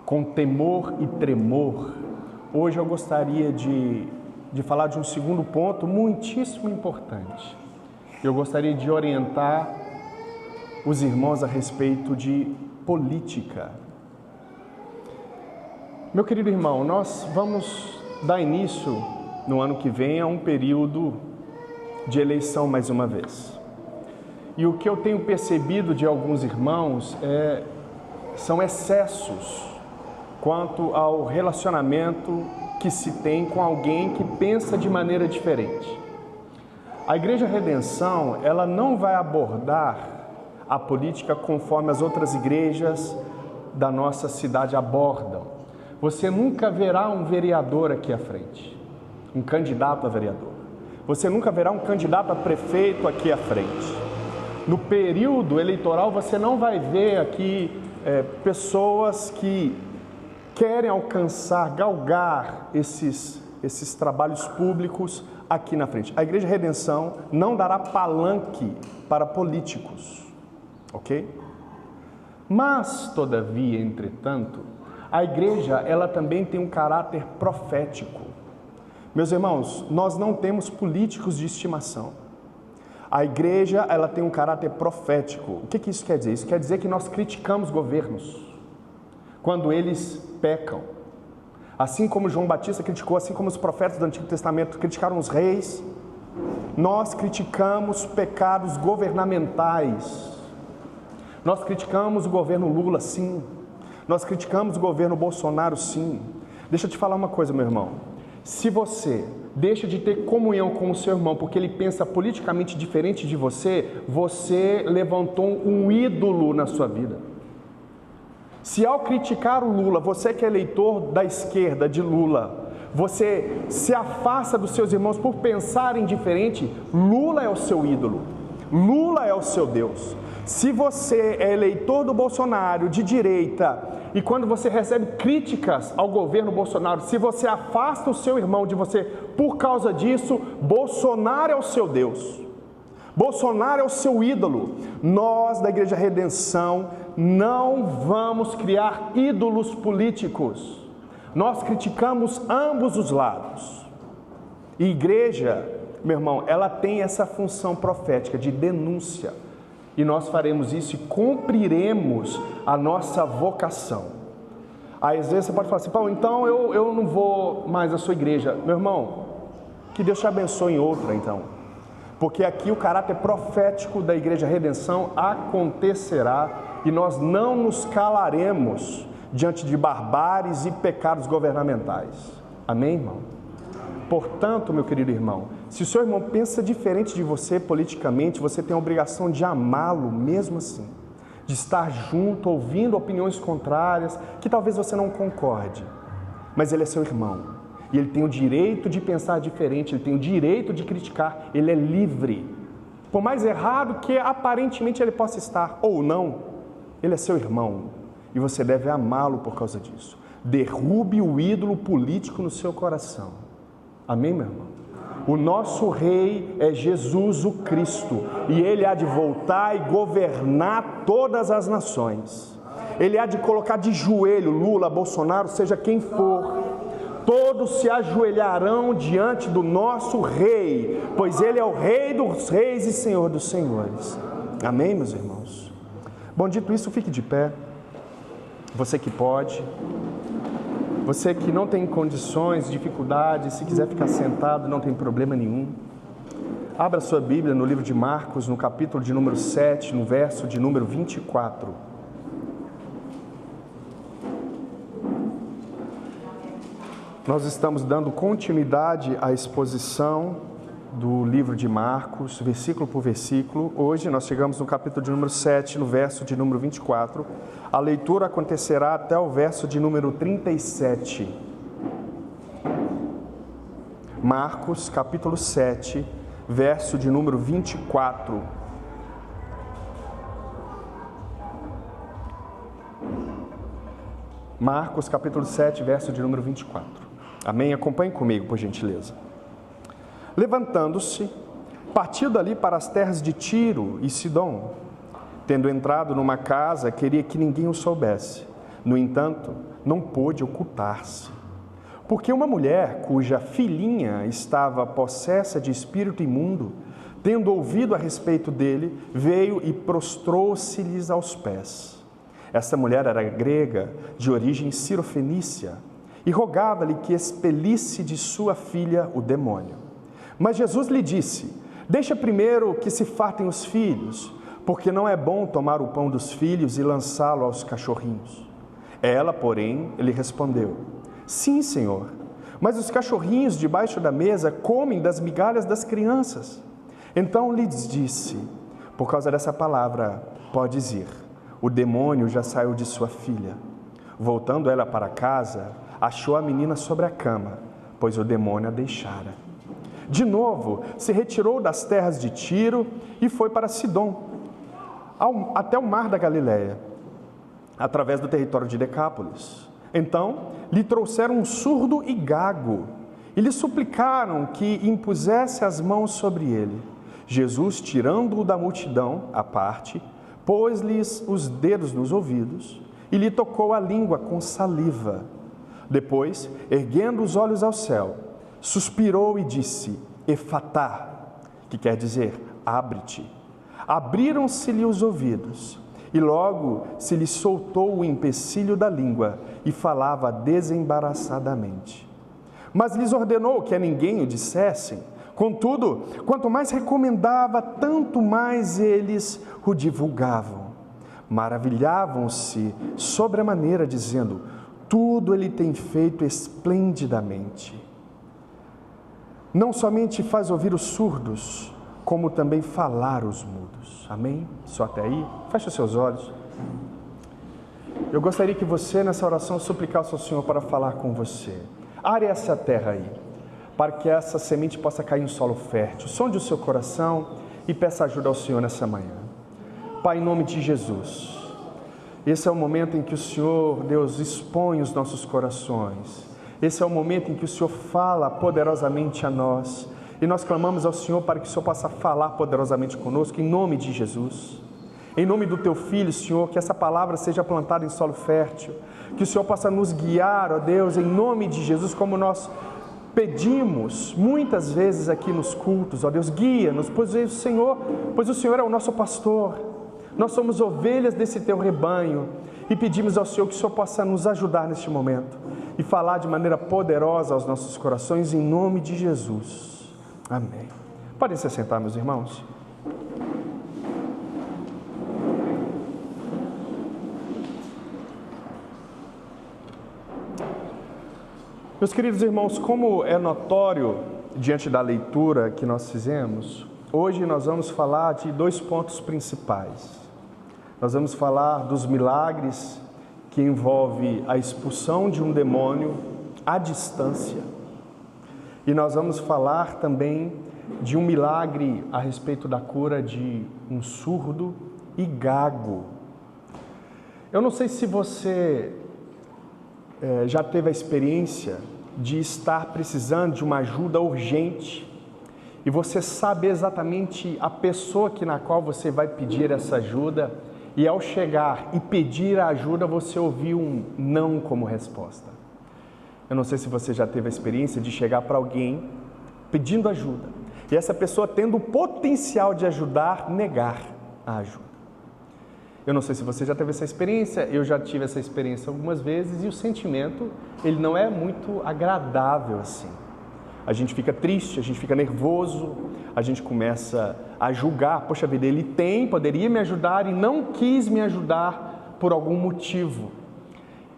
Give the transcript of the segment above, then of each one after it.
com temor e tremor, hoje eu gostaria de falar de um segundo ponto muitíssimo importante. Eu gostaria de orientar os irmãos a respeito de política. Meu querido irmão, nós vamos dar início no ano que vem a um período de eleição mais uma vez. E o que eu tenho percebido de alguns irmãos são excessos quanto ao relacionamento que se tem com alguém que pensa de maneira diferente. A Igreja Redenção, ela não vai abordar a política conforme as outras igrejas da nossa cidade abordam. Você nunca verá um vereador aqui à frente, um candidato a vereador. Você nunca verá um candidato a prefeito aqui à frente. No período eleitoral, você não vai ver aqui pessoas que querem alcançar, galgar esses trabalhos públicos aqui na frente. A Igreja Redenção não dará palanque para políticos, ok? Mas, todavia, entretanto, a igreja, ela também tem um caráter profético. Meus irmãos, nós não temos políticos de estimação. A igreja, ela tem um caráter profético. O que isso quer dizer? Isso quer dizer que nós criticamos governos quando eles pecam. Assim como João Batista criticou, assim como os profetas do Antigo Testamento criticaram os reis, nós criticamos pecados governamentais. Nós criticamos o governo Lula, sim. Nós criticamos o governo Bolsonaro, sim. Deixa eu te falar uma coisa, meu irmão. Se você deixa de ter comunhão com o seu irmão porque ele pensa politicamente diferente de você, você levantou um ídolo na sua vida. Se ao criticar o Lula, você que é eleitor da esquerda de Lula, você se afasta dos seus irmãos por pensarem diferente, Lula é o seu ídolo, Lula é o seu Deus. Se você é eleitor do Bolsonaro de direita e quando você recebe críticas ao governo Bolsonaro, se você afasta o seu irmão de você por causa disso, Bolsonaro é o seu Deus. Bolsonaro é o seu ídolo. Nós da Igreja Redenção não vamos criar ídolos políticos. Nós criticamos ambos os lados. E igreja, meu irmão, ela tem essa função profética de denúncia. E nós faremos isso e cumpriremos a nossa vocação. Aí às vezes você pode falar assim, Paulo, então eu não vou mais à sua igreja. Meu irmão, que Deus te abençoe em outra então. Porque aqui o caráter profético da Igreja Redenção acontecerá e nós não nos calaremos diante de barbáries e pecados governamentais. Amém, irmão? Portanto, meu querido irmão, se o seu irmão pensa diferente de você politicamente, você tem a obrigação de amá-lo mesmo assim, de estar junto, ouvindo opiniões contrárias, que talvez você não concorde, mas ele é seu irmão. E ele tem o direito de pensar diferente, ele tem o direito de criticar, ele é livre. Por mais errado que aparentemente ele possa estar, ou não, ele é seu irmão. E você deve amá-lo por causa disso. Derrube o ídolo político no seu coração. Amém, meu irmão? O nosso rei é Jesus o Cristo. E ele há de voltar e governar todas as nações. Ele há de colocar de joelho Lula, Bolsonaro, seja quem for. Todos se ajoelharão diante do nosso Rei, pois Ele é o Rei dos Reis e Senhor dos Senhores. Amém, meus irmãos? Bom, dito isso, fique de pé. Você que pode. Você que não tem condições, dificuldades, se quiser ficar sentado, não tem problema nenhum. Abra sua Bíblia no livro de Marcos, no capítulo de número 7, no verso de número 24. Nós estamos dando continuidade à exposição do livro de Marcos, versículo por versículo. Hoje nós chegamos no capítulo de número 7, no verso de número 24. A leitura acontecerá até o verso de número 37. Marcos, capítulo 7, verso de número 24. Marcos, capítulo 7, verso de número 24. Amém? Acompanhe comigo, por gentileza. Levantando-se, partiu dali para as terras de Tiro e Sidom. Tendo entrado numa casa, queria que ninguém o soubesse, No entanto, não pôde ocultar-se, porque uma mulher cuja filhinha estava possessa de espírito imundo, tendo ouvido a respeito dele, veio e prostrou-se-lhes aos pés. Esta mulher era grega, de origem cirofenícia, e rogava-lhe que expelisse de sua filha o demônio. Mas Jesus lhe disse: deixa primeiro que se fartem os filhos, porque não é bom tomar o pão dos filhos e lançá-lo aos cachorrinhos. Ela, porém, lhe respondeu: sim, Senhor, mas os cachorrinhos debaixo da mesa comem das migalhas das crianças. Então lhes disse: por causa dessa palavra, podes ir, o demônio já saiu de sua filha. Voltando ela para casa, achou a menina sobre a cama, pois o demônio a deixara. De novo, se retirou das terras de Tiro e foi para Sidom, até o mar da Galileia, através do território de Decápolis. Então, lhe trouxeram um surdo e gago, e lhe suplicaram que impusesse as mãos sobre ele. Jesus, tirando-o da multidão à parte, pôs-lhes os dedos nos ouvidos e lhe tocou a língua com saliva. Depois, erguendo os olhos ao céu, suspirou e disse: Efatá, que quer dizer, abre-te. Abriram-se-lhe os ouvidos, e logo se lhe soltou o empecilho da língua, e falava desembaraçadamente. Mas lhes ordenou que a ninguém o dissessem. Contudo, quanto mais recomendava, tanto mais eles o divulgavam. Maravilhavam-se sobremaneira, dizendo: tudo ele tem feito esplendidamente. Não somente faz ouvir os surdos, como também falar os mudos. Amém? Só até aí? Feche os seus olhos. Eu gostaria que você, nessa oração, suplicasse ao Senhor para falar com você. Are essa terra aí, para que essa semente possa cair em solo fértil. Sonde o seu coração e peça ajuda ao Senhor nessa manhã. Pai, em nome de Jesus, esse é o momento em que o Senhor, Deus, expõe os nossos corações. Esse é o momento em que o Senhor fala poderosamente a nós. E nós clamamos ao Senhor para que o Senhor possa falar poderosamente conosco, em nome de Jesus. Em nome do Teu Filho, Senhor, que essa palavra seja plantada em solo fértil. Que o Senhor possa nos guiar, ó Deus, em nome de Jesus, como nós pedimos muitas vezes aqui nos cultos. Ó Deus, guia-nos, pois o Senhor é o nosso pastor. Nós somos ovelhas desse Teu rebanho. E pedimos ao Senhor que o Senhor possa nos ajudar neste momento e falar de maneira poderosa aos nossos corações, em nome de Jesus. Amém. Podem se sentar, meus irmãos. Meus queridos irmãos, como é notório diante da leitura que nós fizemos, hoje nós vamos falar de dois pontos principais. Nós vamos falar dos milagres que envolve a expulsão de um demônio à distância. E nós vamos falar também de um milagre a respeito da cura de um surdo e gago. Eu não sei se você já teve a experiência de estar precisando de uma ajuda urgente e você sabe exatamente a pessoa na qual você vai pedir essa ajuda, e ao chegar e pedir a ajuda, você ouviu um não como resposta. Eu não sei se você já teve a experiência de chegar para alguém pedindo ajuda, e essa pessoa, tendo o potencial de ajudar, negar a ajuda. Eu não sei se você já teve essa experiência, eu já tive essa experiência algumas vezes, e o sentimento, ele não é muito agradável assim. A gente fica triste, a gente fica nervoso, a gente começa a julgar: poxa vida, ele poderia me ajudar e não quis me ajudar por algum motivo.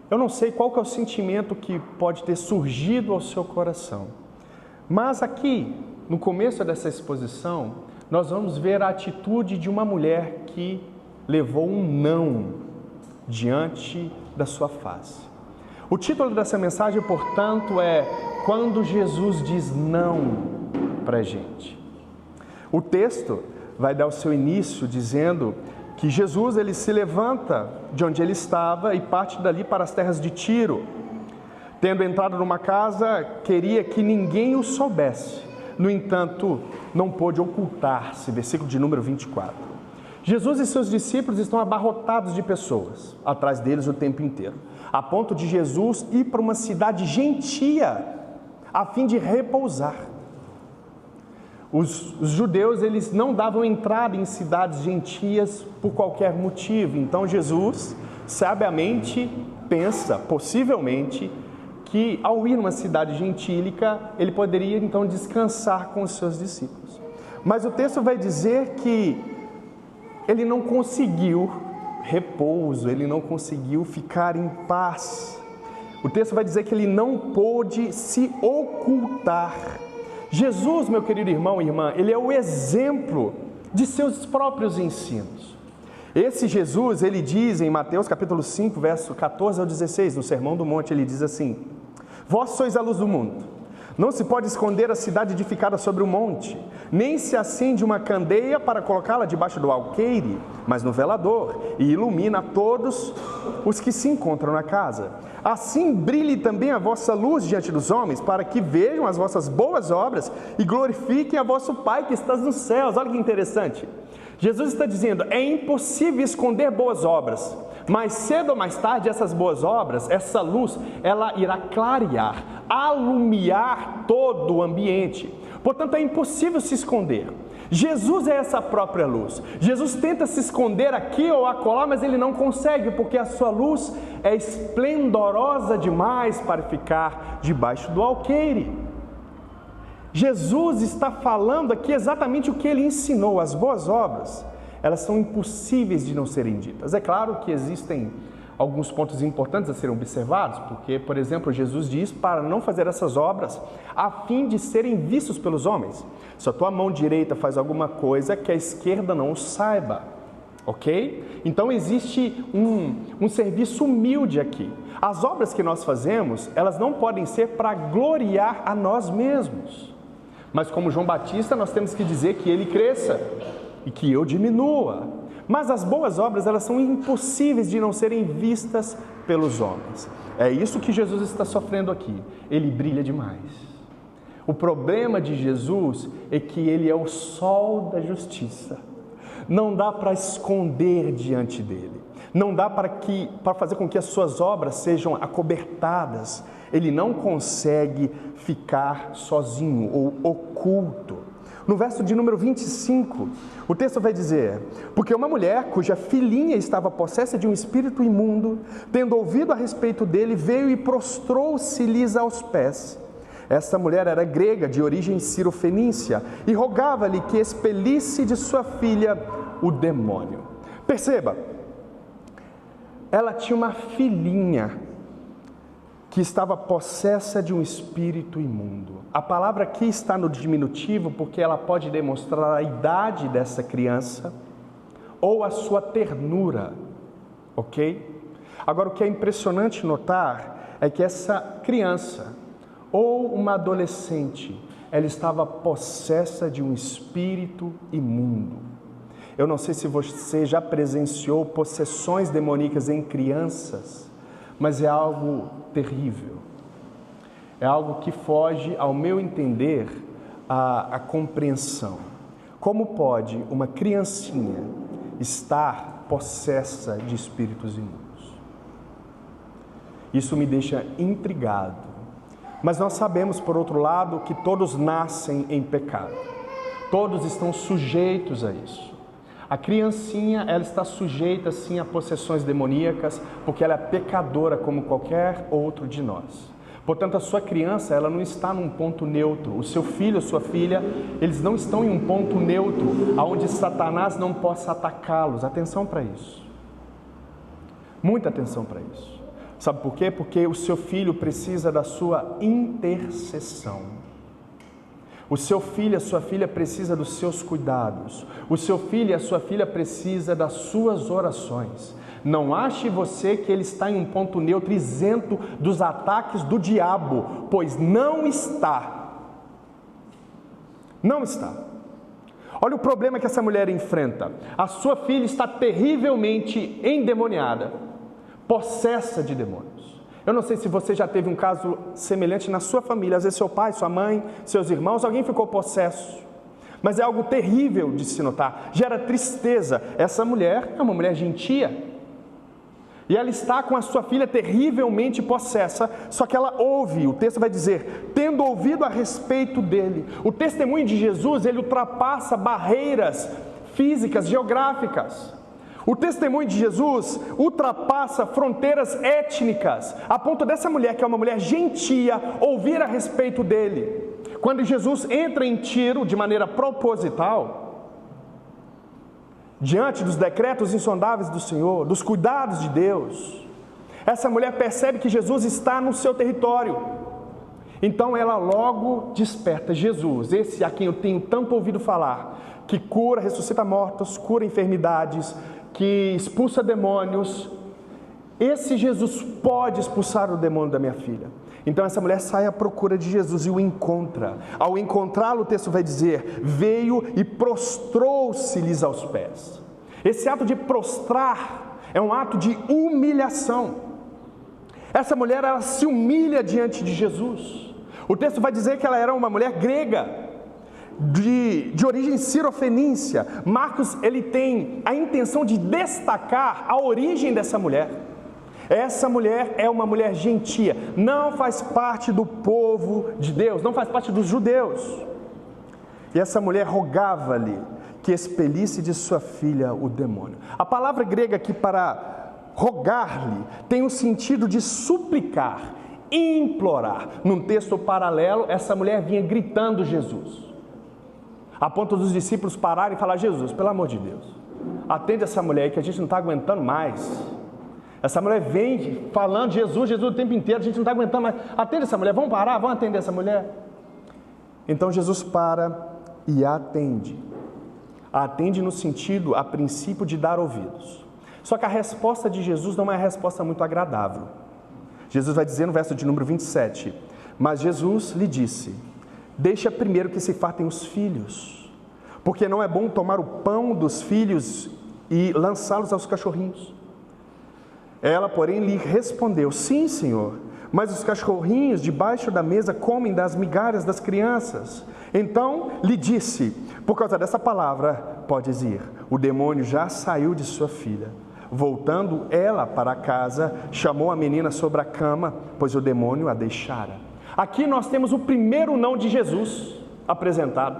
Eu não sei qual que é o sentimento que pode ter surgido ao seu coração. Mas aqui, no começo dessa exposição, nós vamos ver a atitude de uma mulher que levou um não diante da sua face. O título dessa mensagem, portanto, é Quando Jesus diz não para a gente. O texto vai dar o seu início dizendo que Jesus, ele se levanta de onde ele estava e parte dali para as terras de Tiro. Tendo entrado numa casa, queria que ninguém o soubesse. No entanto, não pôde ocultar-se. Versículo de número 24. Jesus e seus discípulos estão abarrotados de pessoas, atrás deles o tempo inteiro, a ponto de Jesus ir para uma cidade gentia, a fim de repousar. Os judeus, eles não davam entrada em cidades gentias por qualquer motivo, então Jesus, sabiamente, pensa, possivelmente, que ao ir numa cidade gentílica, ele poderia então descansar com os seus discípulos. Mas o texto vai dizer que ele não conseguiu repouso, ele não conseguiu ficar em paz. O texto vai dizer que ele não pôde se ocultar. Jesus, meu querido irmão e irmã, ele é o exemplo de seus próprios ensinos. Esse Jesus, ele diz em Mateus capítulo 5, verso 14 ao 16, no Sermão do Monte, ele diz assim: vós sois a luz do mundo. Não se pode esconder a cidade edificada sobre o monte, nem se acende uma candeia para colocá-la debaixo do alqueire, mas no velador, e ilumina todos os que se encontram na casa. Assim brilhe também a vossa luz diante dos homens, para que vejam as vossas boas obras e glorifiquem a vosso Pai que está nos céus. Olha que interessante. Jesus está dizendo, é impossível esconder boas obras. Mais cedo ou mais tarde, essas boas obras, essa luz, ela irá clarear, alumiar todo o ambiente. Portanto, é impossível se esconder. Jesus é essa própria luz. Jesus tenta se esconder aqui ou acolá, mas ele não consegue, porque a sua luz é esplendorosa demais para ficar debaixo do alqueire. Jesus está falando aqui exatamente o que ele ensinou. As boas obras, elas são impossíveis de não serem ditas. É claro que existem alguns pontos importantes a serem observados, porque, por exemplo, Jesus diz para não fazer essas obras a fim de serem vistos pelos homens. Se a tua mão direita faz alguma coisa, que a esquerda não o saiba, ok? Então existe um serviço humilde aqui. As obras que nós fazemos, elas não podem ser para gloriar a nós mesmos. Mas como João Batista, nós temos que dizer que ele cresça e que eu diminua. Mas as boas obras, elas são impossíveis de não serem vistas pelos homens. É isso que Jesus está sofrendo aqui. Ele brilha demais. O problema de Jesus é que ele é o sol da justiça. Não dá para esconder diante dele. Não dá para fazer com que as suas obras sejam acobertadas. Ele não consegue ficar sozinho ou oculto. No verso de número 25, o texto vai dizer: porque uma mulher cuja filhinha estava possessa de um espírito imundo, tendo ouvido a respeito dele, veio e prostrou-se-lhes aos pés. Esta mulher era grega, de origem cirofenícia, e rogava-lhe que expelisse de sua filha o demônio. Perceba, ela tinha uma filhinha que estava possessa de um espírito imundo. A palavra aqui está no diminutivo porque ela pode demonstrar a idade dessa criança ou a sua ternura, ok? Agora, o que é impressionante notar é que essa criança ou uma adolescente, ela estava possessa de um espírito imundo. Eu não sei se você já presenciou possessões demoníacas em crianças, mas é algo terrível. É algo que foge, ao meu entender, à compreensão. Como pode uma criancinha estar possessa de espíritos imundos? Isso me deixa intrigado. Mas nós sabemos, por outro lado, que todos nascem em pecado. Todos estão sujeitos a isso. A criancinha, ela está sujeita, sim, a possessões demoníacas, porque ela é pecadora como qualquer outro de nós. Portanto, a sua criança, ela não está num ponto neutro. O seu filho, a sua filha, eles não estão em um ponto neutro, onde Satanás não possa atacá-los. Atenção para isso. Muita atenção para isso. Sabe por quê? Porque o seu filho precisa da sua intercessão. O seu filho, a sua filha precisa dos seus cuidados. O seu filho e a sua filha precisa das suas orações. Não ache você que ele está em um ponto neutro, isento dos ataques do diabo, pois não está. Não está. Olha o problema que essa mulher enfrenta. A sua filha está terrivelmente endemoniada, possessa de demônios. Eu não sei se você já teve um caso semelhante na sua família. Às vezes seu pai, sua mãe, seus irmãos, alguém ficou possesso. mas é algo terrível de se notar, gera tristeza. Essa mulher é uma mulher gentia, e ela está com a sua filha terrivelmente possessa, só que ela ouve, o texto vai dizer, tendo ouvido a respeito dele. O testemunho de Jesus, ele ultrapassa barreiras físicas, geográficas. O testemunho de Jesus ultrapassa fronteiras étnicas, a ponto dessa mulher, que é uma mulher gentia, ouvir a respeito dele. Quando Jesus entra em Tiro de maneira proposital, diante dos decretos insondáveis do Senhor, dos cuidados de Deus, essa mulher percebe que Jesus está no seu território. Então ela logo desperta Jesus, esse a quem eu tenho tanto ouvido falar, que cura, ressuscita mortos, cura enfermidades, que expulsa demônios. Esse Jesus pode expulsar o demônio da minha filha. Então essa mulher sai à procura de Jesus e o encontra. Ao encontrá-lo, o texto vai dizer, veio e prostrou-se-lhes aos pés. Esse ato de prostrar é um ato de humilhação. Essa mulher, ela se humilha diante de Jesus. O texto vai dizer que ela era uma mulher grega, de origem cirofenícia. Marcos, ele tem a intenção de destacar a origem dessa mulher. Essa mulher é uma mulher gentia, não faz parte do povo de Deus, não faz parte dos judeus. E essa mulher rogava-lhe que expelisse de sua filha o demônio. A palavra grega aqui para rogar-lhe tem o sentido de suplicar, implorar. Num texto paralelo, essa mulher vinha gritando Jesus, a ponto dos discípulos pararem e falar, Jesus, pelo amor de Deus, atende essa mulher aí que a gente não está aguentando mais. Essa mulher vem falando Jesus o tempo inteiro, a gente não está aguentando mais. Atende essa mulher, vamos parar, vamos atender essa mulher. Então Jesus para e a atende. A atende no sentido, a princípio, de dar ouvidos. Só que a resposta de Jesus não é uma resposta muito agradável. Jesus vai dizer no verso de número 27, mas Jesus lhe disse, deixa primeiro que se fartem os filhos, porque não é bom tomar o pão dos filhos e lançá-los aos cachorrinhos. Ela, porém, lhe respondeu, sim, Senhor, mas os cachorrinhos debaixo da mesa comem das migalhas das crianças. Então lhe disse, por causa dessa palavra, podes ir, o demônio já saiu de sua filha. Voltando ela para casa, chamou a menina sobre a cama, pois o demônio a deixara. Aqui nós temos o primeiro não de Jesus apresentado.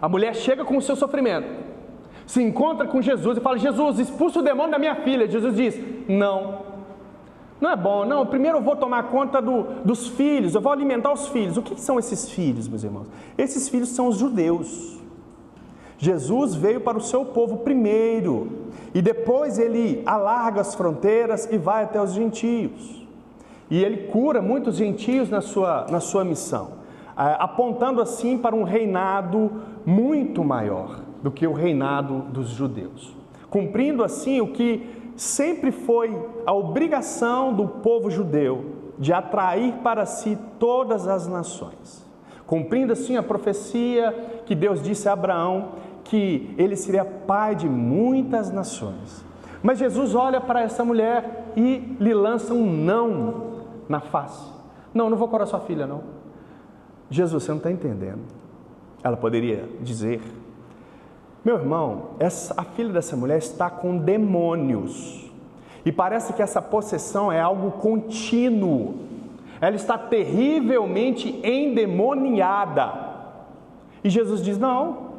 A mulher chega com o seu sofrimento, se encontra com Jesus e fala, Jesus, expulsa o demônio da minha filha. Jesus diz, não é bom, não, primeiro eu vou tomar conta dos filhos, eu vou alimentar os filhos. O que são esses filhos, meus irmãos? Esses filhos são os judeus. Jesus veio para o seu povo primeiro, e depois ele alarga as fronteiras e vai até os gentios. E ele cura muitos gentios na sua missão, apontando assim para um reinado muito maior do que o reinado dos judeus, cumprindo assim o que sempre foi a obrigação do povo judeu, de atrair para si todas as nações, cumprindo assim a profecia que Deus disse a Abraão, que ele seria pai de muitas nações. Mas Jesus olha para essa mulher e lhe lança um não na face. Não vou curar sua filha, não. Jesus, você não está entendendo. Ela poderia dizer, meu irmão, a filha dessa mulher está com demônios, e parece que essa possessão é algo contínuo, ela está terrivelmente endemoniada. E Jesus diz, não,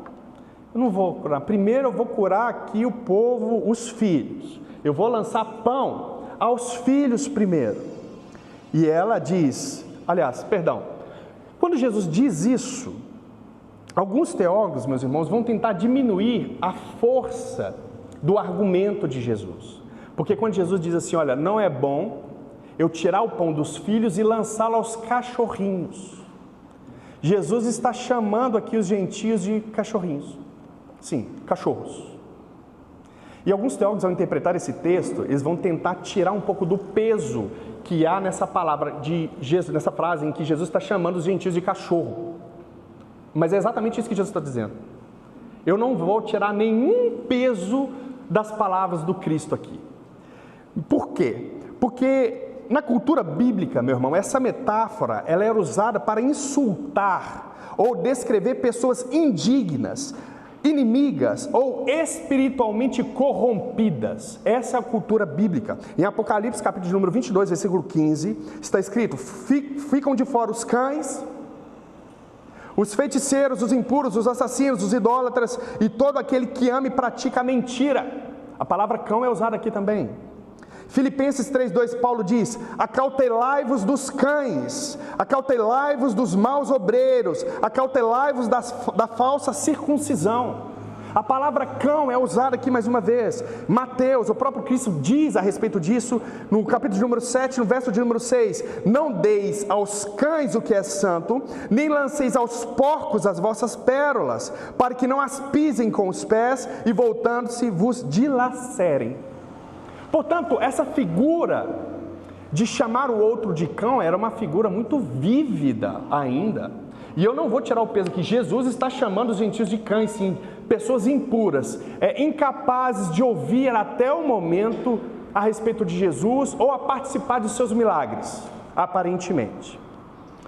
eu não vou curar, primeiro eu vou curar aqui o povo, os filhos, eu vou lançar pão aos filhos primeiro. E ela diz, quando Jesus diz isso, alguns teólogos, meus irmãos, vão tentar diminuir a força do argumento de Jesus. Porque quando Jesus diz assim, olha, não é bom eu tirar o pão dos filhos e lançá-lo aos cachorrinhos. Jesus está chamando aqui os gentios de cachorrinhos. Sim, cachorros. E alguns teólogos, ao interpretar esse texto, eles vão tentar tirar um pouco do peso que há nessa palavra de Jesus, nessa frase em que Jesus está chamando os gentios de cachorro. Mas é exatamente isso que Jesus está dizendo. Eu não vou tirar nenhum peso das palavras do Cristo aqui. Por quê? Porque na cultura bíblica, meu irmão, essa metáfora ela era usada para insultar ou descrever pessoas indignas, inimigas ou espiritualmente corrompidas. Essa é a cultura bíblica. Em Apocalipse, capítulo número 22, versículo 15, está escrito: ficam de fora os cães, os feiticeiros, os impuros, os assassinos, os idólatras e todo aquele que ama e pratica a mentira. A palavra cão é usada aqui também. Filipenses 3,2, Paulo diz: acautelai-vos dos cães, acautelai-vos dos maus obreiros, acautelai-vos da falsa circuncisão. A palavra cão é usada aqui mais uma vez. Mateus, o próprio Cristo diz a respeito disso, no capítulo número 7, no verso de número 6, não deis aos cães o que é santo, nem lanceis aos porcos as vossas pérolas, para que não as pisem com os pés, e voltando-se vos dilacerem. Portanto, essa figura de chamar o outro de cão era uma figura muito vívida ainda. E eu não vou tirar o peso que Jesus está chamando os gentios de cães, sim, pessoas impuras, incapazes de ouvir até o momento a respeito de Jesus ou a participar de seus milagres, aparentemente.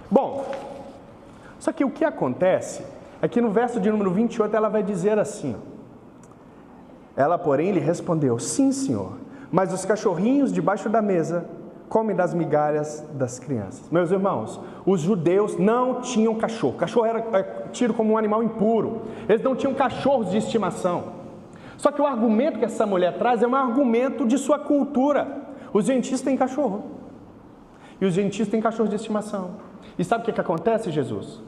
Bom, só que o que acontece é que no verso de número 28 ela vai dizer assim: ela, porém, lhe respondeu: sim, Senhor, mas os cachorrinhos debaixo da mesa comem das migalhas das crianças. Meus irmãos, os judeus não tinham cachorro. Cachorro era tido como um animal impuro. Eles não tinham cachorros de estimação. Só que o argumento que essa mulher traz é um argumento de sua cultura. Os gentios têm cachorro. E os gentios têm cachorro de estimação. E sabe o que acontece, Jesus?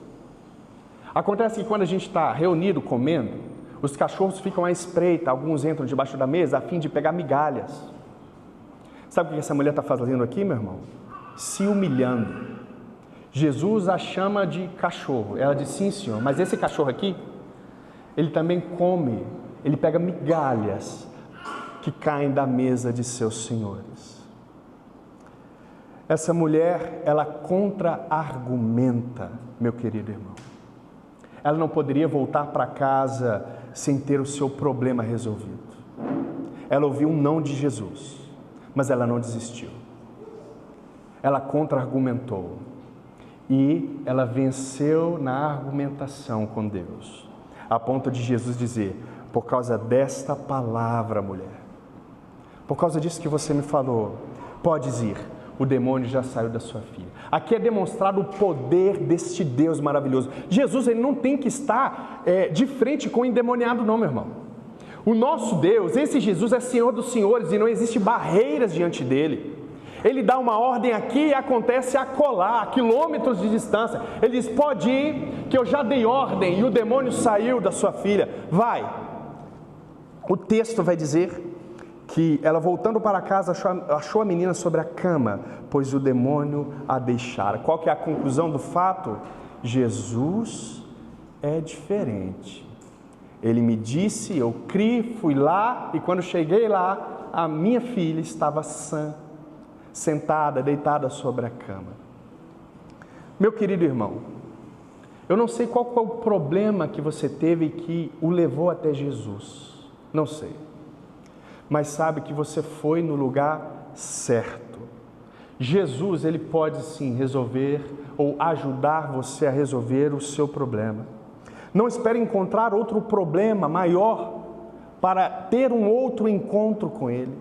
Acontece que quando a gente está reunido comendo, os cachorros ficam à espreita, alguns entram debaixo da mesa a fim de pegar migalhas. Sabe o que essa mulher está fazendo aqui, meu irmão? Se humilhando. Jesus a chama de cachorro. Ela diz: sim, Senhor, mas esse cachorro aqui, ele também come, ele pega migalhas que caem da mesa de seus senhores. Essa mulher, ela contra-argumenta, meu querido irmão. Ela não poderia voltar para casa sem ter o seu problema resolvido. Ela ouviu um não de Jesus, mas ela não desistiu. Ela contra-argumentou e ela venceu na argumentação com Deus, a ponto de Jesus dizer: por causa desta palavra, mulher, por causa disso que você me falou, podes ir, o demônio já saiu da sua filha. Aqui é demonstrado o poder deste Deus maravilhoso. Jesus, ele não tem que estar de frente com o endemoniado não, meu irmão. O nosso Deus, esse Jesus, é Senhor dos senhores e não existe barreiras diante dele. Ele dá uma ordem aqui e acontece acolá, a quilômetros de distância. Ele diz: pode ir, que eu já dei ordem e o demônio saiu da sua filha. Vai. O texto vai dizer que ela, voltando para casa, achou a menina sobre a cama, pois o demônio a deixara. Qual que é a conclusão do fato? Jesus é diferente. Ele me disse, eu criei, fui lá, e quando cheguei lá, a minha filha estava sã, sentada, deitada sobre a cama. Meu querido irmão, eu não sei qual foi o problema que você teve que o levou até Jesus, não sei, mas sabe que você foi no lugar certo. Jesus, ele pode sim resolver ou ajudar você a resolver o seu problema. Não espere encontrar outro problema maior para ter um outro encontro com ele.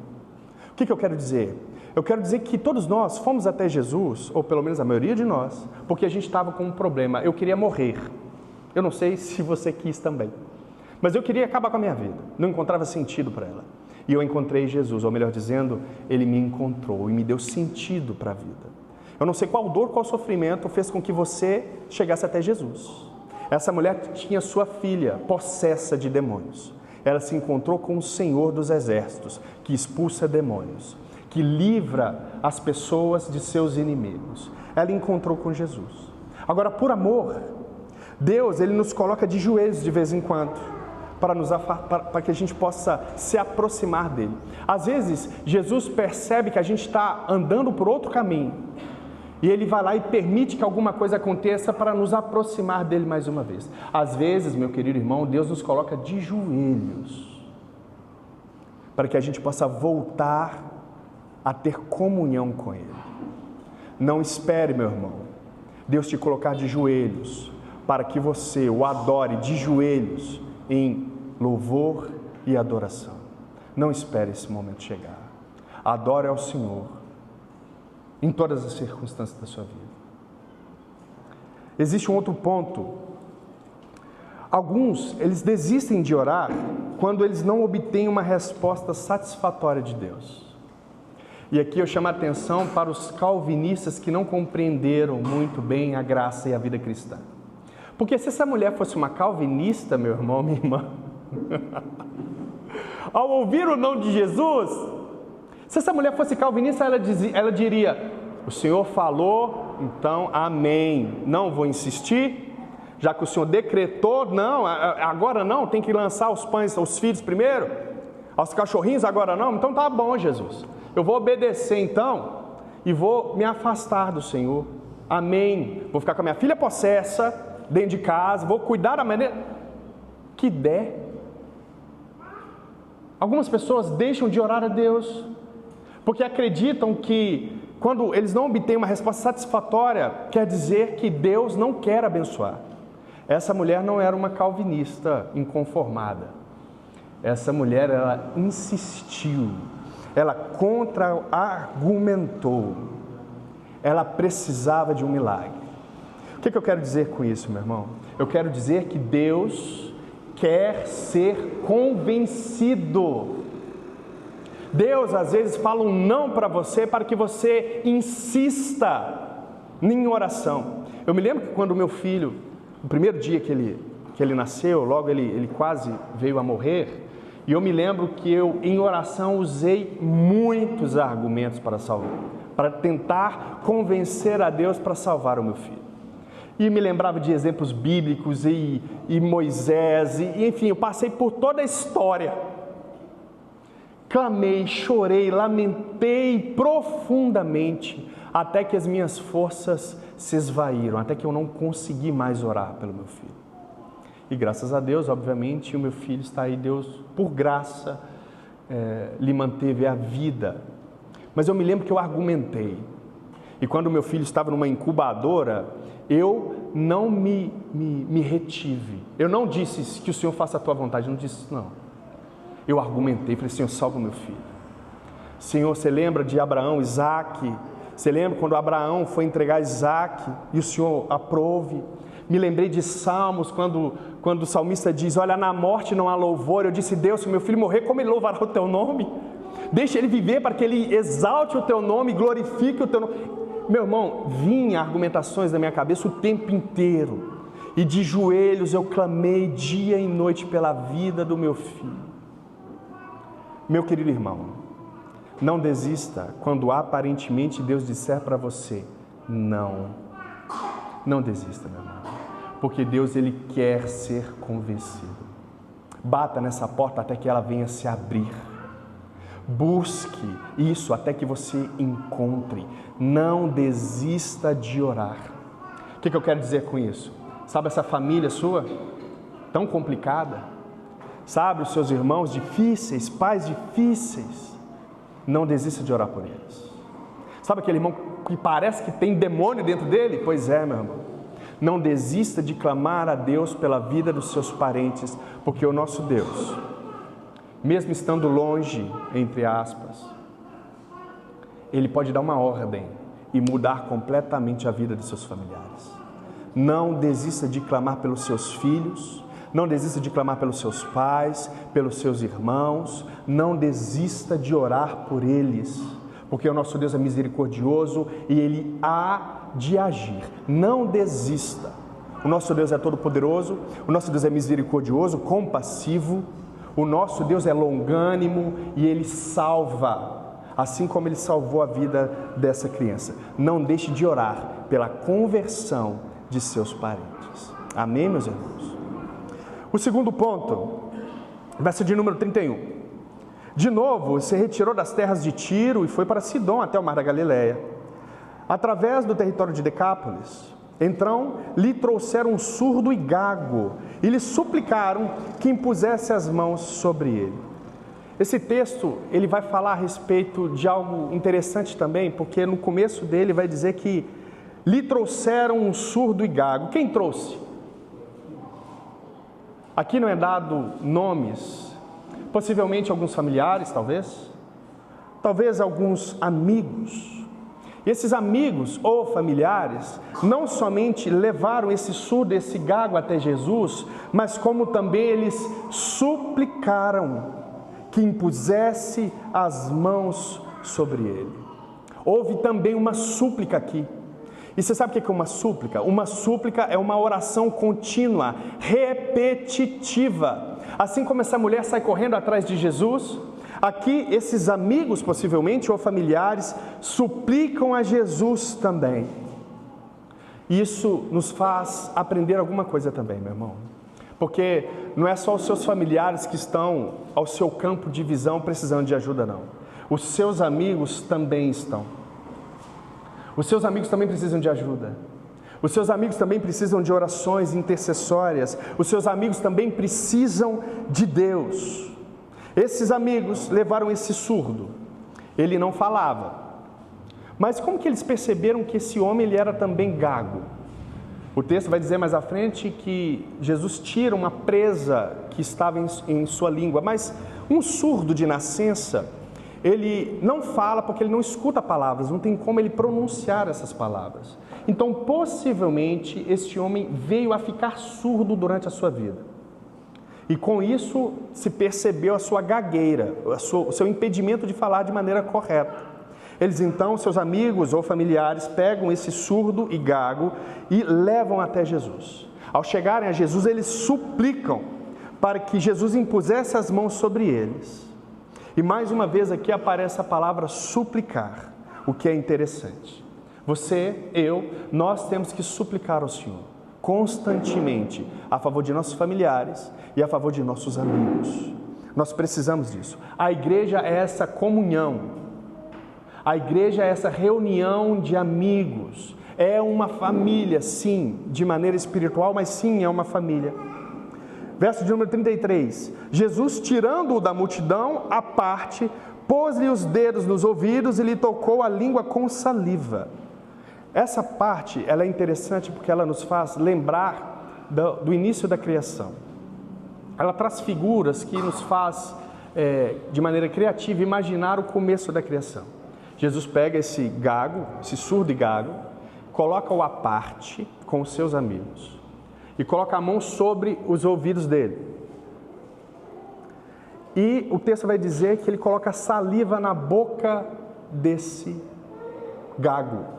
O que eu quero dizer? Eu quero dizer que todos nós fomos até Jesus, ou pelo menos a maioria de nós, porque a gente estava com um problema. Eu queria morrer. Eu não sei se você quis também, mas eu queria acabar com a minha vida. Não encontrava sentido para ela. E eu encontrei Jesus, ou melhor dizendo, ele me encontrou e me deu sentido para a vida. Eu não sei qual dor, qual sofrimento fez com que você chegasse até Jesus. Essa mulher tinha sua filha possessa de demônios. Ela se encontrou com o Senhor dos Exércitos, que expulsa demônios, que livra as pessoas de seus inimigos. Ela encontrou com Jesus. Agora, por amor, Deus, ele nos coloca de joelhos de vez em quando, para que a gente possa se aproximar dele. Às vezes, Jesus percebe que a gente está andando por outro caminho, e ele vai lá e permite que alguma coisa aconteça para nos aproximar dele mais uma vez. Às vezes, meu querido irmão, Deus nos coloca de joelhos, para que a gente possa voltar a ter comunhão com ele. Não espere, meu irmão, Deus te colocar de joelhos, para que você o adore de joelhos em louvor e adoração. Não espere esse momento chegar. Adore ao Senhor em todas as circunstâncias da sua vida. Existe um outro ponto. Alguns, eles desistem de orar quando eles não obtêm uma resposta satisfatória de Deus. E aqui eu chamo a atenção para os calvinistas que não compreenderam muito bem a graça e a vida cristã. Porque se essa mulher fosse uma calvinista, meu irmão, minha irmã, ao ouvir o não de Jesus, se essa mulher fosse calvinista, ela diria: o Senhor falou, então amém, não vou insistir, já que o Senhor decretou, não, agora não, tem que lançar os pães aos filhos primeiro, aos cachorrinhos agora não, então tá bom, Jesus, eu vou obedecer então, e vou me afastar do Senhor, amém, vou ficar com a minha filha possessa, dentro de casa, vou cuidar da maneira que der. Algumas pessoas deixam de orar a Deus, porque acreditam que quando eles não obtêm uma resposta satisfatória, quer dizer que Deus não quer abençoar. Essa mulher não era uma calvinista inconformada. Essa mulher, ela insistiu, ela contra-argumentou, ela precisava de um milagre. O que eu quero dizer com isso, meu irmão? Eu quero dizer que Deus quer ser convencido. Deus às vezes fala um não para você, para que você insista em oração. Eu me lembro que quando o meu filho, no primeiro dia que ele nasceu, logo ele quase veio a morrer, e eu me lembro que eu em oração usei muitos argumentos para tentar convencer a Deus para salvar o meu filho. E me lembrava de exemplos bíblicos e Moisés, e enfim, eu passei por toda a história. Clamei, chorei, lamentei profundamente, até que as minhas forças se esvaíram, até que eu não consegui mais orar pelo meu filho. E graças a Deus, obviamente, o meu filho está aí, Deus, por graça, lhe manteve a vida. Mas eu me lembro que eu argumentei. E quando o meu filho estava numa incubadora, eu não me retive. Eu não disse que o Senhor faça a tua vontade, eu não disse isso não. Eu argumentei, falei: Senhor, salva o meu filho. Senhor, você lembra de Abraão, Isaque? Você lembra quando Abraão foi entregar Isaque e o Senhor aprove? Me lembrei de Salmos, quando o salmista diz: olha, na morte não há louvor. Eu disse: Deus, se o meu filho morrer, como ele louvará o teu nome? Deixa ele viver para que ele exalte o teu nome, glorifique o teu nome. Meu irmão, vinha argumentações na minha cabeça o tempo inteiro, e de joelhos eu clamei dia e noite pela vida do meu filho. Meu querido irmão, não desista quando aparentemente Deus disser para você não. Não desista, meu irmão, porque Deus, Ele quer ser convencido. Bata nessa porta até que ela venha se abrir. Busque isso até que você encontre. Não desista de orar. O que eu quero dizer com isso? Sabe essa família sua, tão complicada? Sabe os seus irmãos difíceis, pais difíceis? Não desista de orar por eles. Sabe aquele irmão que parece que tem demônio dentro dele? Pois é, meu irmão. Não desista de clamar a Deus pela vida dos seus parentes, porque o nosso Deus, mesmo estando longe, entre aspas, Ele pode dar uma ordem e mudar completamente a vida de seus familiares. Não desista de clamar pelos seus filhos, não desista de clamar pelos seus pais, pelos seus irmãos, não desista de orar por eles, porque o nosso Deus é misericordioso e Ele há de agir. Não desista. O nosso Deus é todo-poderoso, o nosso Deus é misericordioso, compassivo, o nosso Deus é longânimo e Ele salva, assim como Ele salvou a vida dessa criança. Não deixe de orar pela conversão de seus parentes. Amém, meus irmãos? O segundo ponto, verso de número 31. De novo, se retirou das terras de Tiro e foi para Sidom, até o mar da Galileia, através do território de Decápolis. Então lhe trouxeram um surdo e gago e lhe suplicaram que impusesse as mãos sobre ele. Esse texto, ele vai falar a respeito de algo interessante também, porque no começo dele vai dizer que lhe trouxeram um surdo e gago. Quem trouxe? Aqui não é dado nomes, possivelmente alguns familiares, talvez alguns amigos. E esses amigos ou familiares não somente levaram esse surdo, esse gago até Jesus, mas como também eles suplicaram que impusesse as mãos sobre ele. Houve também uma súplica aqui. E você sabe o que é uma súplica? Uma súplica é uma oração contínua, repetitiva. Assim como essa mulher sai correndo atrás de Jesus, aqui esses amigos, possivelmente, ou familiares, suplicam a Jesus também. Isso nos faz aprender alguma coisa também, meu irmão. Porque não é só os seus familiares que estão ao seu campo de visão precisando de ajuda, não. Os seus amigos também estão. Os seus amigos também precisam de ajuda. Os seus amigos também precisam de orações intercessórias. Os seus amigos também precisam de Deus. Esses amigos levaram esse surdo. Ele não falava. Mas como que eles perceberam que esse homem ele era também gago? O texto vai dizer mais à frente que Jesus tira uma presa que estava em sua língua. Mas um surdo de nascença, ele não fala porque ele não escuta palavras, não tem como ele pronunciar essas palavras. Então, possivelmente, este homem veio a ficar surdo durante a sua vida. E com isso se percebeu a sua gagueira, o seu impedimento de falar de maneira correta. Eles então, seus amigos ou familiares, pegam esse surdo e gago e levam até Jesus. Ao chegarem a Jesus, eles suplicam para que Jesus impusesse as mãos sobre eles. E mais uma vez aqui aparece a palavra suplicar, o que é interessante. Você, nós temos que suplicar ao Senhor constantemente a favor de nossos familiares e a favor de nossos amigos. Nós precisamos disso. A igreja é essa comunhão. A igreja é essa reunião de amigos. É uma família, sim, de maneira espiritual, mas sim, é uma família. Verso de número 33. Jesus, tirando-o da multidão, à parte, pôs-lhe os dedos nos ouvidos e lhe tocou a língua com saliva. Essa parte, ela é interessante porque ela nos faz lembrar do início da criação. Ela traz figuras que nos faz, de maneira criativa, imaginar o começo da criação. Jesus pega esse gago, esse surdo e gago, coloca-o à parte com os seus amigos e coloca a mão sobre os ouvidos dele. E o texto vai dizer que ele coloca saliva na boca desse gago.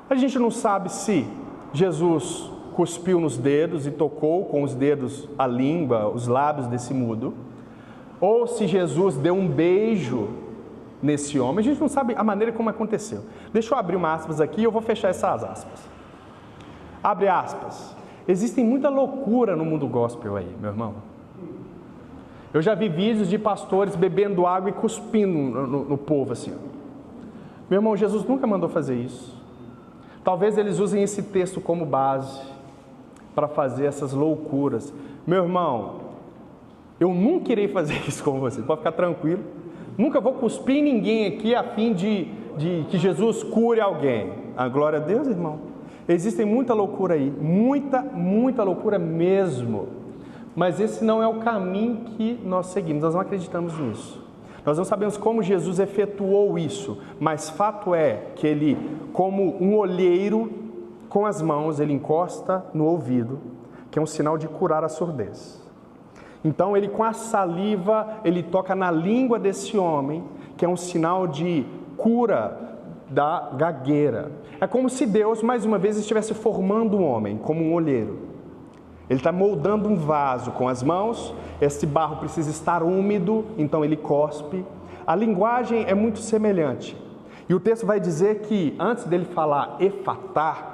A gente não sabe se Jesus cuspiu nos dedos e tocou com os dedos a língua, os lábios desse mudo, ou se Jesus deu um beijo nesse homem. A gente não sabe a maneira como aconteceu. Deixa eu abrir uma aspas aqui e eu vou fechar essas aspas. Abre aspas. Existem muita loucura no mundo gospel aí, meu irmão. Eu já vi vídeos de pastores bebendo água e cuspindo no povo assim. Meu irmão, Jesus nunca mandou fazer isso. Talvez eles usem esse texto como base para fazer essas loucuras. Meu irmão, eu nunca irei fazer isso com você, pode ficar tranquilo. Nunca vou cuspir em ninguém aqui a fim de que Jesus cure alguém. A glória a Deus, irmão. Existem muita loucura aí, muita loucura mesmo. Mas esse não é o caminho que nós seguimos, nós não acreditamos nisso. Nós não sabemos como Jesus efetuou isso, mas fato é que ele, como um olheiro, com as mãos, ele encosta no ouvido, que é um sinal de curar a surdez. Então ele com a saliva, ele toca na língua desse homem, que é um sinal de cura da gagueira. É como se Deus, mais uma vez, estivesse formando um homem, como um olheiro. Ele está moldando um vaso com as mãos, esse barro precisa estar úmido, então ele cospe. A linguagem é muito semelhante. E o texto vai dizer que, antes dele falar efatá,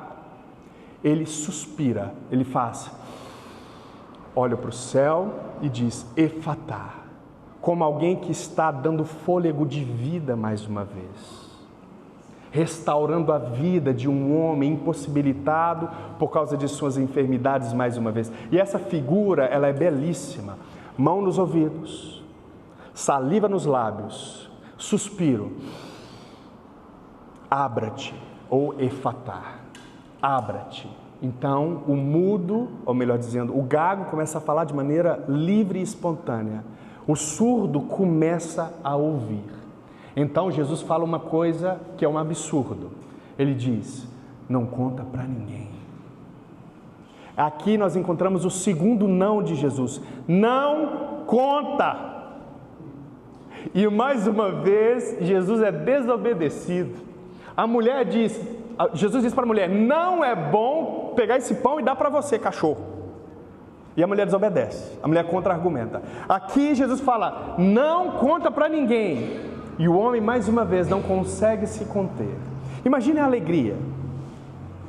ele suspira, ele faz... olha para o céu e diz efatá, como alguém que está dando fôlego de vida mais uma vez, restaurando a vida de um homem impossibilitado por causa de suas enfermidades mais uma vez. E essa figura, ela é belíssima. Mão nos ouvidos, saliva nos lábios, suspiro, abra-te, ou efatá, abra-te. Então, o mudo, ou melhor dizendo, o gago começa a falar de maneira livre e espontânea. O surdo começa a ouvir. Então, Jesus fala uma coisa que é um absurdo. Ele diz, não conta para ninguém. Aqui nós encontramos o segundo não de Jesus. Não conta! E mais uma vez, Jesus é desobedecido. A mulher diz, Jesus diz para a mulher, não é bom pegar esse pão e dar para você, cachorro. E a mulher desobedece, a mulher contra-argumenta. Aqui Jesus fala, não conta para ninguém. E o homem, mais uma vez, não consegue se conter. Imagine a alegria.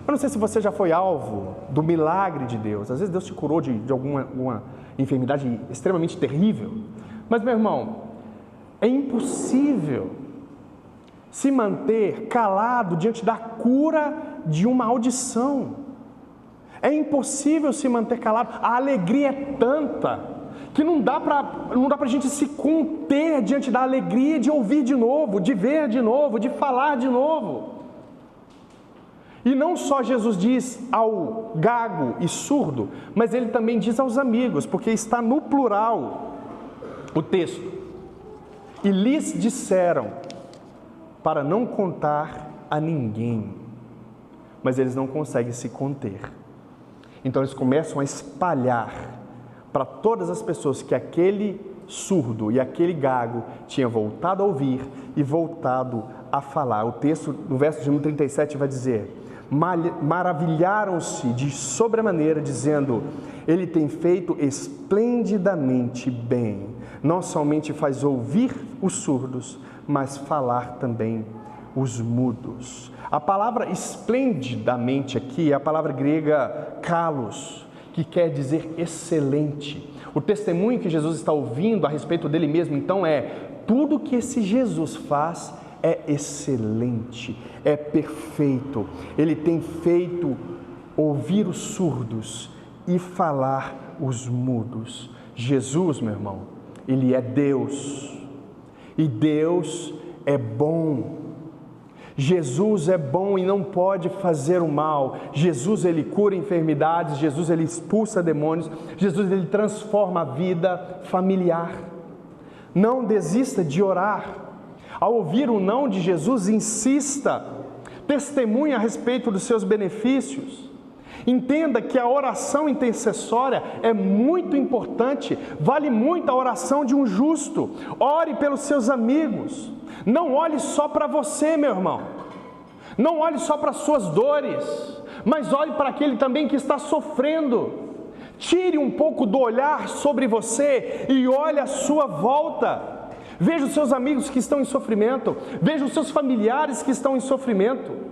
Eu não sei se você já foi alvo do milagre de Deus. Às vezes Deus te curou de alguma enfermidade extremamente terrível. Mas, meu irmão, é impossível se manter calado diante da cura de uma audição. É impossível se manter calado. A alegria é tanta que não dá para a gente se conter diante da alegria de ouvir de novo, de ver de novo, de falar de novo. E não só Jesus diz ao gago e surdo, mas ele também diz aos amigos, porque está no plural o texto. E lhes disseram para não contar a ninguém, mas eles não conseguem se conter. Então eles começam a espalhar para todas as pessoas que aquele surdo e aquele gago tinha voltado a ouvir e voltado a falar. O texto, no verso de número 37, vai dizer, maravilharam-se de sobremaneira, dizendo, ele tem feito esplendidamente bem. Não somente faz ouvir os surdos, mas falar também os mudos. A palavra esplendidamente aqui é a palavra grega kalos, que quer dizer excelente. O testemunho que Jesus está ouvindo a respeito dele mesmo, então, é tudo que esse Jesus faz é excelente, é perfeito. Ele tem feito ouvir os surdos e falar os mudos. Jesus, meu irmão, ele é Deus. E Deus é bom. Jesus é bom e não pode fazer o mal. Jesus, ele cura enfermidades. Jesus, ele expulsa demônios. Jesus, ele transforma a vida familiar. Não desista de orar. Ao ouvir o não de Jesus, insista. Testemunhe a respeito dos seus benefícios. Entenda que a oração intercessória é muito importante, vale muito a oração de um justo. Ore pelos seus amigos, não olhe só para você, meu irmão, não olhe só para as suas dores, mas olhe para aquele também que está sofrendo. Tire um pouco do olhar sobre você e olhe à sua volta. Veja os seus amigos que estão em sofrimento, veja os seus familiares que estão em sofrimento.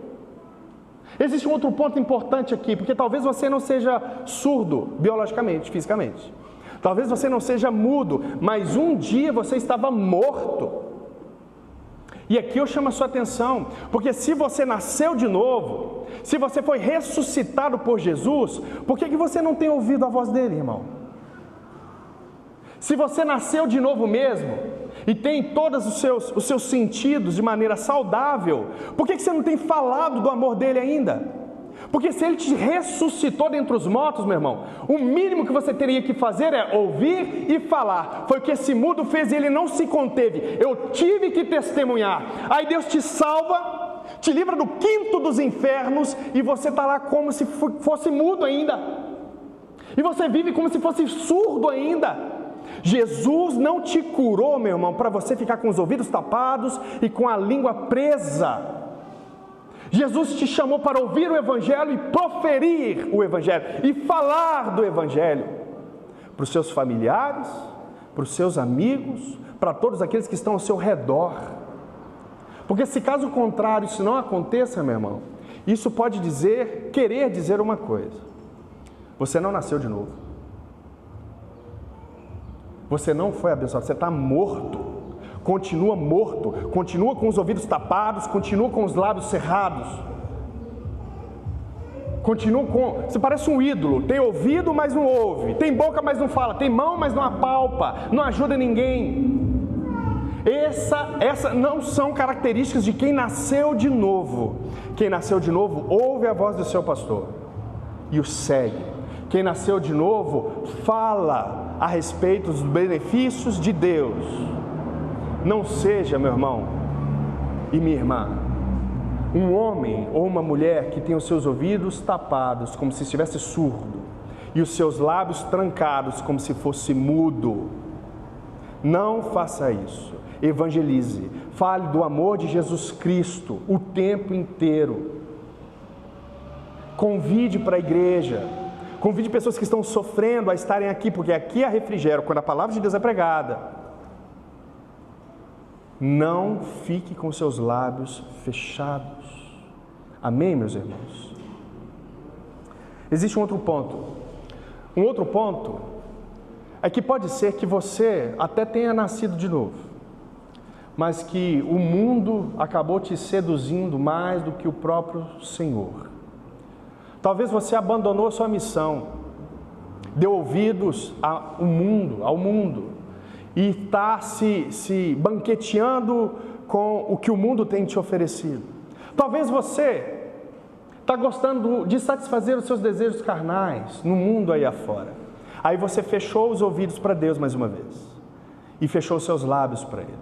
Existe um outro ponto importante aqui, porque talvez você não seja surdo biologicamente, fisicamente. Talvez você não seja mudo, mas um dia você estava morto. E aqui eu chamo a sua atenção, porque se você nasceu de novo, se você foi ressuscitado por Jesus, por que você não tem ouvido a voz dele, irmão? Se você nasceu de novo mesmo, e tem todos os seus sentidos de maneira saudável, por que você não tem falado do amor dele ainda? Porque se ele te ressuscitou dentre os mortos, meu irmão, o mínimo que você teria que fazer é ouvir e falar. Foi o que esse mudo fez e ele não se conteve. Eu tive que testemunhar. Aí Deus te salva, te livra do quinto dos infernos e você está lá como se fosse mudo ainda. E você vive como se fosse surdo ainda. Jesus não te curou, meu irmão, para você ficar com os ouvidos tapados e com a língua presa. Jesus te chamou para ouvir o Evangelho e proferir o Evangelho e falar do Evangelho para os seus familiares, para os seus amigos, para todos aqueles que estão ao seu redor. Porque se caso contrário isso não aconteça, meu irmão, isso pode querer dizer uma coisa: você não nasceu de novo. Você não foi abençoado, você está morto, continua com os ouvidos tapados, continua com os lábios cerrados, você parece um ídolo, tem ouvido, mas não ouve, tem boca, mas não fala, tem mão, mas não apalpa, não ajuda ninguém. Essa não são características de quem nasceu de novo. Quem nasceu de novo ouve a voz do seu pastor, e o segue. Quem nasceu de novo fala a respeito dos benefícios de Deus. Não seja, meu irmão e minha irmã, um homem ou uma mulher que tem os seus ouvidos tapados como se estivesse surdo e os seus lábios trancados como se fosse mudo. Não faça isso. Evangelize, fale do amor de Jesus Cristo o tempo inteiro. Convide para a igreja, convide pessoas que estão sofrendo a estarem aqui, porque aqui há refrigério quando a palavra de Deus é pregada. Não fique com seus lábios fechados. Amém, meus irmãos? Existe um outro ponto. Um outro ponto é que pode ser que você até tenha nascido de novo, mas que o mundo acabou te seduzindo mais do que o próprio Senhor. Talvez você abandonou a sua missão, deu ouvidos ao mundo, e está se banqueteando com o que o mundo tem te oferecido. Talvez você está gostando de satisfazer os seus desejos carnais no mundo aí afora. Aí você fechou os ouvidos para Deus mais uma vez e fechou os seus lábios para Ele.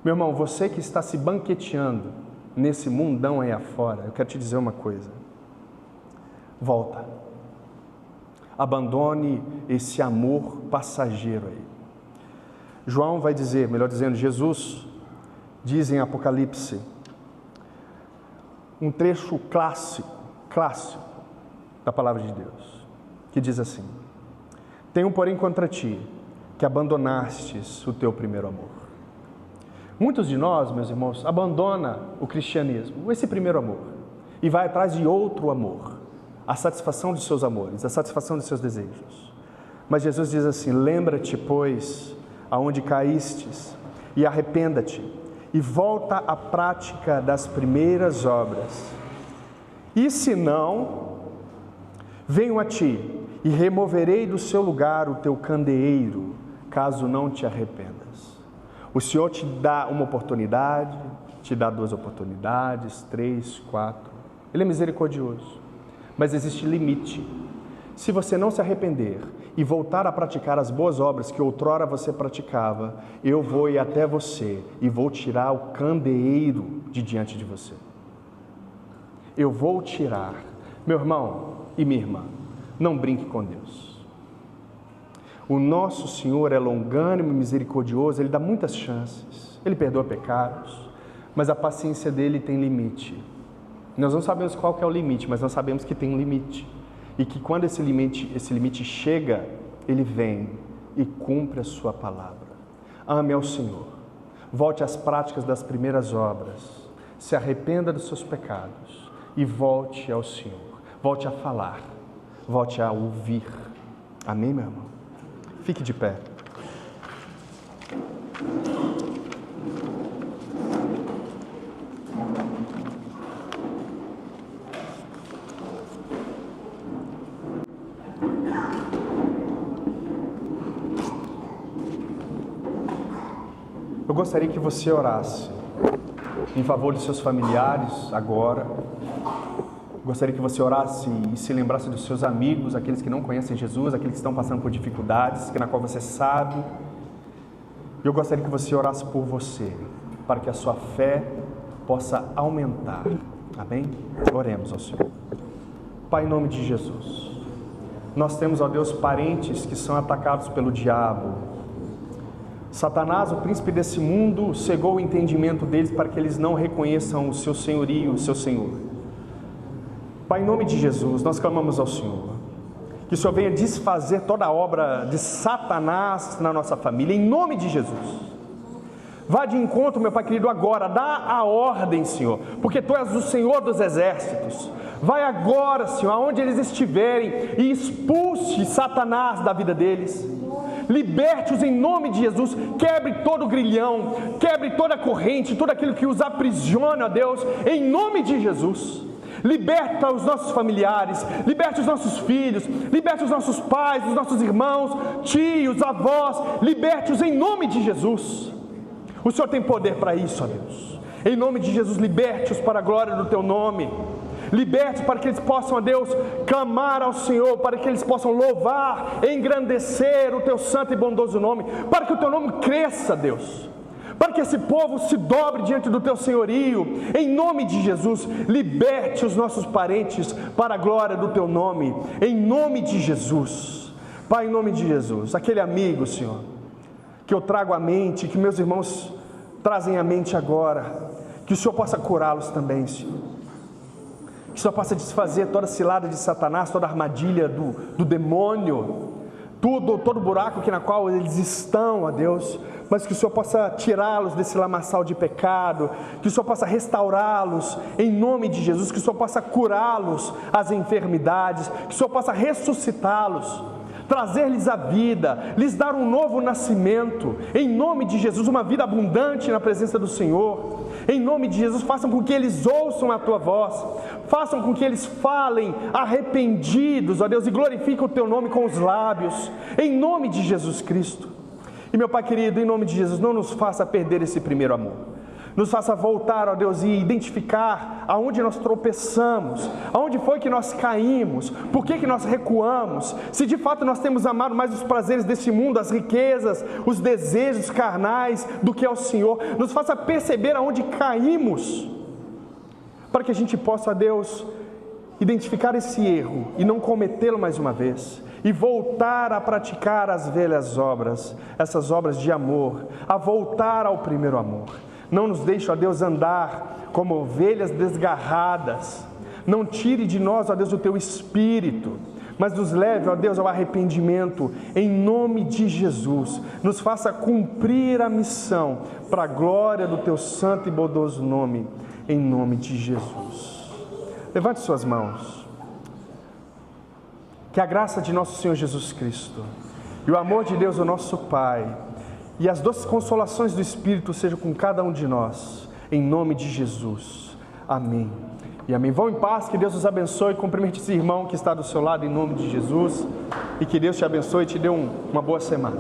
Meu irmão, você que está se banqueteando nesse mundão aí afora, eu quero te dizer uma coisa. Volta. Abandone esse amor passageiro aí. João vai dizer, melhor dizendo, Jesus diz em Apocalipse, um trecho clássico da palavra de Deus, que diz assim: tenho, porém, contra ti, que abandonastes o teu primeiro amor. Muitos de nós, meus irmãos, abandona o cristianismo, esse primeiro amor, e vai atrás de outro amor, a satisfação de seus amores, a satisfação de seus desejos. Mas Jesus diz assim: lembra-te, pois, aonde caístes, e arrependa-te, e volta à prática das primeiras obras. E se não, venho a ti, e removerei do seu lugar o teu candeeiro, caso não te arrependas. O Senhor te dá uma oportunidade, te dá 2 oportunidades, 3, 4. Ele é misericordioso, mas existe limite. Se você não se arrepender e voltar a praticar as boas obras que outrora você praticava, eu vou ir até você e vou tirar o candeeiro de diante de você. Eu vou tirar. Meu irmão e minha irmã, não brinque com Deus. O nosso Senhor é longânimo e misericordioso, Ele dá muitas chances, Ele perdoa pecados, mas a paciência dEle tem limite. Nós não sabemos qual que é o limite, mas nós sabemos que tem um limite. E que quando esse limite chega, Ele vem e cumpre a sua palavra. Ame ao Senhor, volte às práticas das primeiras obras, se arrependa dos seus pecados e volte ao Senhor. Volte a falar, volte a ouvir. Amém, meu irmão? Fique de pé. Eu gostaria que você orasse em favor de seus familiares agora. Gostaria que você orasse e se lembrasse dos seus amigos, aqueles que não conhecem Jesus, aqueles que estão passando por dificuldades, na qual você sabe. Eu gostaria que você orasse por você, para que a sua fé possa aumentar. Amém? Oremos ao Senhor. Pai, em nome de Jesus, nós temos, ó Deus, parentes que são atacados pelo diabo. Satanás, o príncipe desse mundo, cegou o entendimento deles para que eles não reconheçam o seu senhorio, o seu Senhor. Pai, em nome de Jesus, nós clamamos ao Senhor, que o Senhor venha desfazer toda a obra de Satanás na nossa família, em nome de Jesus. Vá de encontro, meu Pai querido, agora, dá a ordem, Senhor, porque Tu és o Senhor dos exércitos. Vai agora, Senhor, aonde eles estiverem, e expulse Satanás da vida deles. Liberte-os em nome de Jesus, quebre todo o grilhão, quebre toda a corrente, tudo aquilo que os aprisiona, ó Deus, em nome de Jesus. Liberta os nossos familiares, liberte os nossos filhos, liberte os nossos pais, os nossos irmãos, tios, avós, liberte-os em nome de Jesus. O Senhor tem poder para isso, ó Deus. Em nome de Jesus, liberte-os para a glória do Teu nome. Liberte para que eles possam, ó Deus, clamar ao Senhor, para que eles possam louvar, engrandecer o Teu santo e bondoso nome, para que o Teu nome cresça, Deus, para que esse povo se dobre diante do Teu senhorio. Em nome de Jesus, liberte os nossos parentes para a glória do Teu nome, em nome de Jesus. Pai, em nome de Jesus, aquele amigo, Senhor, que eu trago à mente, que meus irmãos trazem à mente agora, que o Senhor possa curá-los também, Senhor. Que o Senhor possa desfazer toda cilada de Satanás, toda armadilha do demônio, todo buraco na qual eles estão, ó Deus, mas que o Senhor possa tirá-los desse lamaçal de pecado, que o Senhor possa restaurá-los em nome de Jesus, que o Senhor possa curá-los as enfermidades, que o Senhor possa ressuscitá-los, trazer-lhes a vida, lhes dar um novo nascimento, em nome de Jesus, uma vida abundante na presença do Senhor. Em nome de Jesus, façam com que eles ouçam a Tua voz, façam com que eles falem arrependidos, ó Deus, e glorifiquem o Teu nome com os lábios, em nome de Jesus Cristo. E meu Pai querido, em nome de Jesus, não nos faça perder esse primeiro amor. Nos faça voltar, ó Deus, e identificar aonde nós tropeçamos, aonde foi que nós caímos, por que nós recuamos, se de fato nós temos amado mais os prazeres deste mundo, as riquezas, os desejos carnais, do que ao Senhor. Nos faça perceber aonde caímos, para que a gente possa, ó Deus, identificar esse erro e não cometê-lo mais uma vez, e voltar a praticar as velhas obras, essas obras de amor, a voltar ao primeiro amor. Não nos deixe, ó Deus, andar como ovelhas desgarradas. Não tire de nós, ó Deus, o Teu Espírito, mas nos leve, ó Deus, ao arrependimento, em nome de Jesus. Nos faça cumprir a missão, para a glória do Teu santo e bondoso nome, em nome de Jesus. Levante suas mãos. Que a graça de nosso Senhor Jesus Cristo, e o amor de Deus, o nosso Pai, e as doces consolações do Espírito sejam com cada um de nós, em nome de Jesus. Amém e amém. Vão em paz, que Deus os abençoe. Cumprimente esse irmão que está do seu lado, em nome de Jesus, e que Deus te abençoe e te dê uma boa semana.